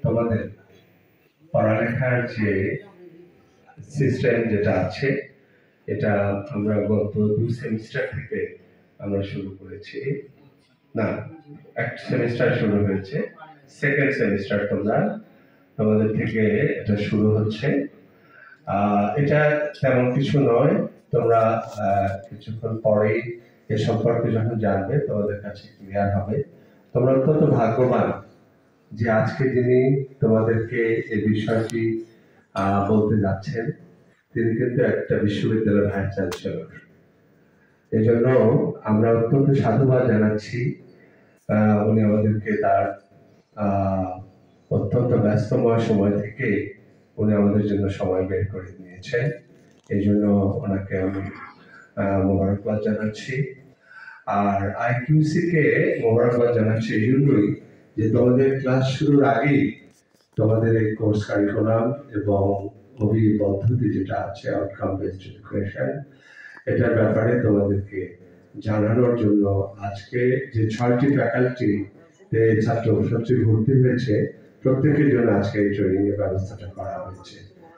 তোমাদের পড়ালেখার যে সিস্টেম যেটা আছে এটা আমরা গত 2 সেমিস্টার থেকে আমরা শুরু করেছি। না, এক সেমিস্টার শুরু হয়েছে, সেকেন্ড সেমিস্টার তোমাদের থেকে এটা শুরু হচ্ছে। এটা তেমন কিছু নয়, তোমরা কিছুক্ষণ পরেই এ সম্পর্কে যখন জানবে তোমাদের কাছে ক্লিয়ার হবে। তোমরা অত্যন্ত ভাগ্যবান যে আজকে যিনি তোমাদেরকে এই বিষয়টি বলতে যাচ্ছেন তিনি কিন্তু একটা বিশ্ববিদ্যালয়ের ভাইস চ্যান্সেলর। এই জন্য আমরা অত্যন্ত সাধুবাদ জানাচ্ছি। উনি আমাদেরকে তার অত্যন্ত ব্যস্তময় সময় থেকে উনি আমাদের জন্য সময় বের করে নিয়েছেন। এই জন্য ওনাকে আমি মোবারকবাদ জানাচ্ছি। আর আইকিউসি কে মোবারকবাদ জানাচ্ছি এই জন্যই যে তোমাদের ক্লাস শুরুর আগেই তোমাদের এই কোর্স কারিকুলাম এবং অভিজ্ঞ পদ্ধতি যেটা আছে আউটকাম বেসড এডুকেশন, এটার ব্যাপারে তোমাদেরকে জানানোর জন্য আজকে যে 6টি ফ্যাকাল্টি ছাত্র ছাত্রী ভর্তি হয়েছে প্রত্যেকের জন্য আজকে এই ট্রেনিং এর ব্যবস্থাটা করা হয়েছে।